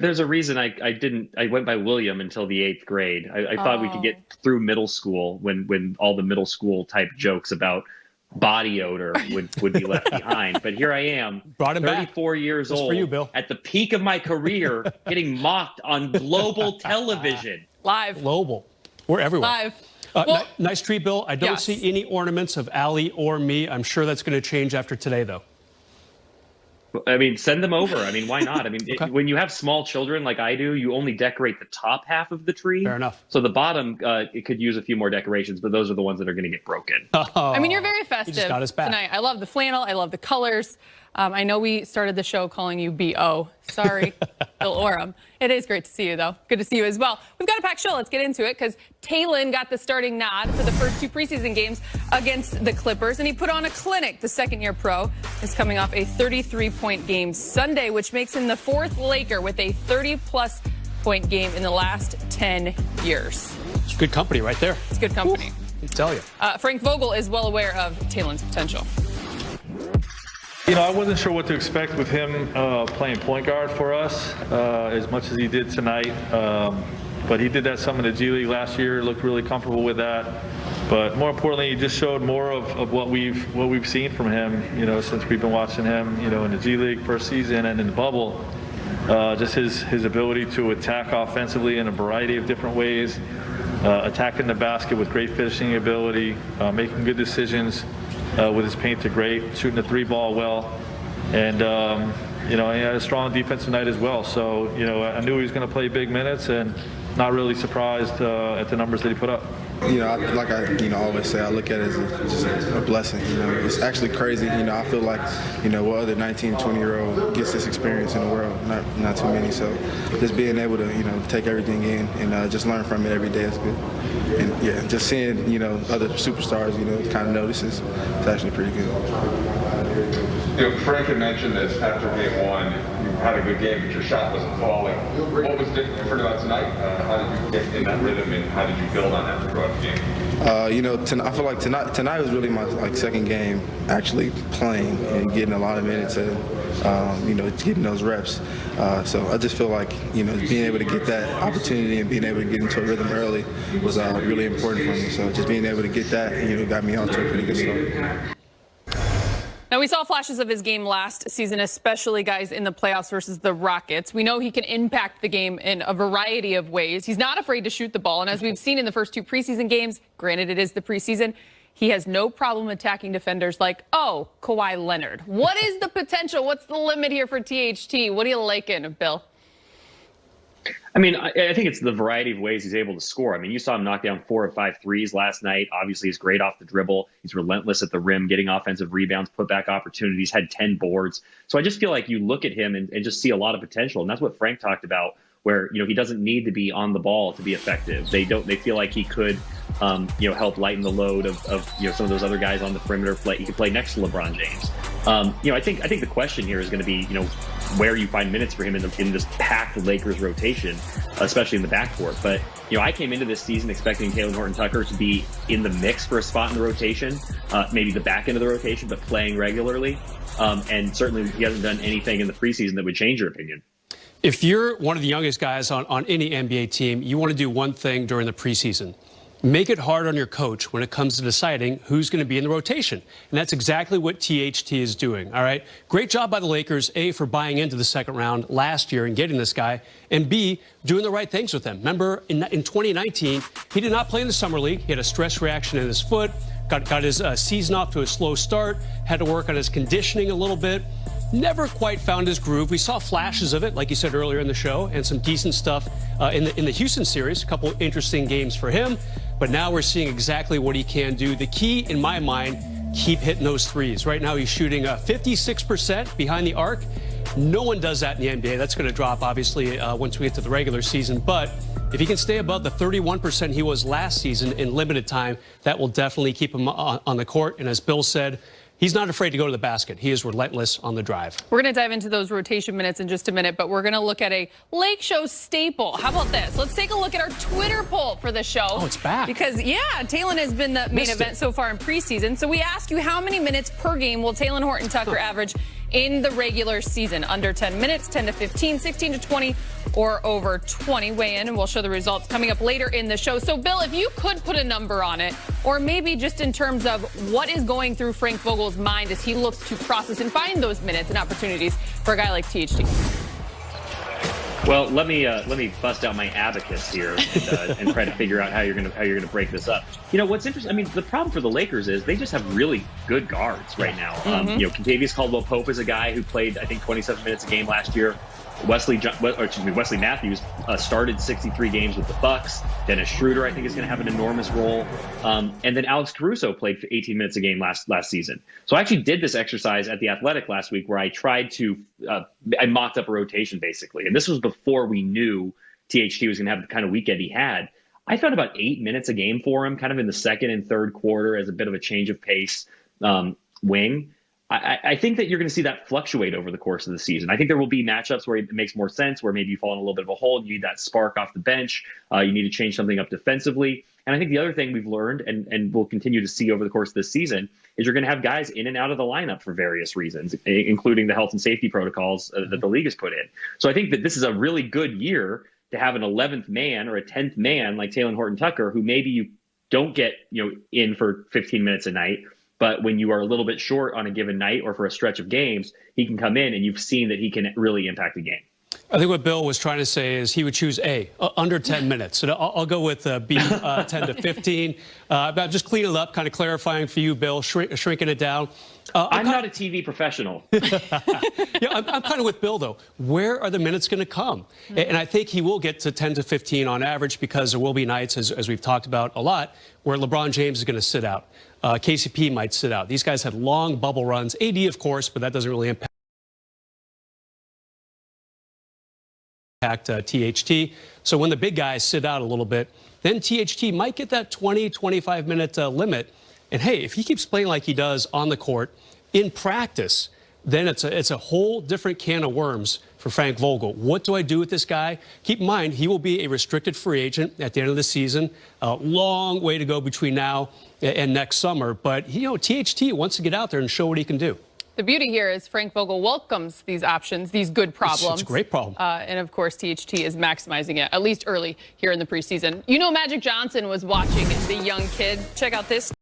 There's a reason I went by William until the 8th grade. I thought we could get through middle school when all the middle school type jokes about body odor would be left behind. But here I am, 34 years old, for you, Bill. at the peak of my career, getting mocked on global television. Live. Global. We're everywhere. Live. Nice treat, Bill. I don't see any ornaments of Allie or me. I'm sure that's going to change after today, though. I mean, send them over. I mean, why not? I mean, when you have small children like I do, you only decorate the top half of the tree. Fair enough. So the bottom, it could use a few more decorations, but those are the ones that are going to get broken. I mean, you're very festive tonight. I love the flannel. I love the colors. I know we started the show calling you B.O. Sorry, Bill Oram. It is great to see you, though. Good to see you as well. We've got a packed show. Let's get into it because Talen got the starting nod for the first 2 preseason games against the Clippers, and he put on a clinic. The second-year pro is coming off a 33-point game Sunday, which makes him the 4th Laker with a 30-plus point game in the last 10 years. It's good company right there. It's good company. I tell you. Frank Vogel is well aware of Talen's potential. You know, I wasn't sure what to expect with him playing point guard for us as much as he did tonight. But he did that some in the G League last year, looked really comfortable with that. But more importantly, he just showed more of what we've seen from him, you know, since we've been watching him, you know, in the G League first season and in the bubble. Just his ability to attack offensively in a variety of different ways, attacking the basket with great finishing ability, making good decisions. With his paint to great, shooting the 3-ball well, and you know, he had a strong defensive night as well. So you know, I knew he was going to play big minutes, and not really surprised at the numbers that he put up. You know, like I always say, I look at it as just a blessing. You know, it's actually crazy. You know, I feel like, you know, what other 19, 20-year-old gets this experience in the world? Not too many. So just being able to, you know, take everything in and just learn from it every day is good. And yeah, just seeing, you know, other superstars, you know, kind of know this is actually pretty good. You know, Frank had mentioned this after game 1. You had a good game, but your shot wasn't falling. What was different about tonight? How did you get in that rhythm, and how did you build on that throughout the game? You know, I feel like tonight was really my second game actually playing and getting a lot of minutes and, you know, getting those reps. So I just feel like, you know, being able to get that opportunity and being able to get into a rhythm early was really important for me. So just being able to get that, you know, got me off to a pretty good start. Now, we saw flashes of his game last season, especially, guys, in the playoffs versus the Rockets. We know he can impact the game in a variety of ways. He's not afraid to shoot the ball. And as we've seen in the first 2 preseason games, granted it is the preseason, he has no problem attacking defenders like, oh, Kawhi Leonard. What is the potential? What's the limit here for THT? What are you liking, Bill? I mean, I think it's the variety of ways he's able to score. I mean, you saw him knock down 4 of 5 threes last night. Obviously, he's great off the dribble. He's relentless at the rim, getting offensive rebounds, putback opportunities, had 10 boards. So I just feel like you look at him and just see a lot of potential. And that's what Frank talked about, where, you know, he doesn't need to be on the ball to be effective. They feel like he could, you know, help lighten the load of you know, some of those other guys on the perimeter. He could play next to LeBron James. You know, I think the question here is going to be, you know, where you find minutes for him in this packed Lakers rotation, especially in the backcourt. But, you know, I came into this season expecting Talen Horton-Tucker to be in the mix for a spot in the rotation, maybe the back end of the rotation, but playing regularly. And certainly he hasn't done anything in the preseason that would change your opinion. If you're one of the youngest guys on any NBA team, you want to do one thing during the preseason. Make it hard on your coach when it comes to deciding who's going to be in the rotation. And that's exactly what THT is doing, all right? Great job by the Lakers, A, for buying into the second round last year and getting this guy, and B, doing the right things with him. Remember, in 2019, he did not play in the Summer League. He had a stress reaction in his foot, got his season off to a slow start, had to work on his conditioning a little bit. Never quite found his groove. We saw flashes of it, like you said earlier in the show, and some decent stuff in the Houston series. A couple interesting games for him. But now we're seeing exactly what he can do. The key, in my mind, keep hitting those threes. Right now he's shooting 56% behind the arc. No one does that in the NBA. That's going to drop, obviously, once we get to the regular season. But if he can stay above the 31% he was last season in limited time, that will definitely keep him on the court. And as Bill said, he's not afraid to go to the basket. He is relentless on the drive. We're going to dive into those rotation minutes in just a minute, but we're going to look at a Lake Show staple. How about this? Let's take a look at our Twitter poll for the show. Oh, it's back. Because, yeah, Talen has been the main event so far in preseason. So we ask you, how many minutes per game will Talen Horton-Tucker average in the regular season. Under 10 minutes, 10 to 15, 16 to 20, or over 20. Weigh in and we'll show the results coming up later in the show. So, Bill, if you could put a number on it, or maybe just in terms of what is going through Frank Vogel's mind as he looks to process and find those minutes and opportunities for a guy like THT. Well, let me bust out my abacus here and try to figure out how you're gonna break this up. You know what's interesting? I mean, the problem for the Lakers is they just have really good guards right now. Kentavious Caldwell-Pope is a guy who played, I think, 27 minutes a game last year. Wesley Matthews started 63 games with the Bucks. Dennis Schroeder, I think, is going to have an enormous role. And then Alex Caruso played for 18 minutes a game last season. So I actually did this exercise at The Athletic last week where I tried to I mocked up a rotation, basically. And this was before we knew THT was going to have the kind of weekend he had. I thought about 8 minutes a game for him, kind of in the second and third quarter as a bit of a change of pace wing. I think that you're going to see that fluctuate over the course of the season. I think there will be matchups where it makes more sense, where maybe you fall in a little bit of a hole and you need that spark off the bench. You need to change something up defensively. And I think the other thing we've learned and we'll continue to see over the course of this season is you're going to have guys in and out of the lineup for various reasons, including the health and safety protocols that the league has put in. So I think that this is a really good year to have an 11th man or a 10th man like Talen Horton-Tucker, who maybe you don't get in for 15 minutes a night. But when you are a little bit short on a given night or for a stretch of games, he can come in and you've seen that he can really impact the game. I think what Bill was trying to say is he would choose A, under 10 minutes. And I'll go with B, 10 to 15. But just cleaning it up, kind of clarifying for you, Bill, shrinking it down. I'm not a TV professional. Yeah, I'm kind of with Bill, though. Where are the minutes going to come? And I think he will get to 10 to 15 on average because there will be nights, as we've talked about a lot, where LeBron James is going to sit out. KCP might sit out. These guys had long bubble runs. AD, of course, but that doesn't really impact THT. So when the big guys sit out a little bit, then THT might get that 20, 25-minute limit. And, hey, if he keeps playing like he does on the court in practice, then it's a whole different can of worms for Frank Vogel. What do I do with this guy? Keep in mind, he will be a restricted free agent at the end of the season. A long way to go between now and next summer. But, THT wants to get out there and show what he can do. The beauty here is Frank Vogel welcomes these options, these good problems. It's a great problem. And, of course, THT is maximizing it, at least early here in the preseason. Magic Johnson was watching the young kid. Check out this.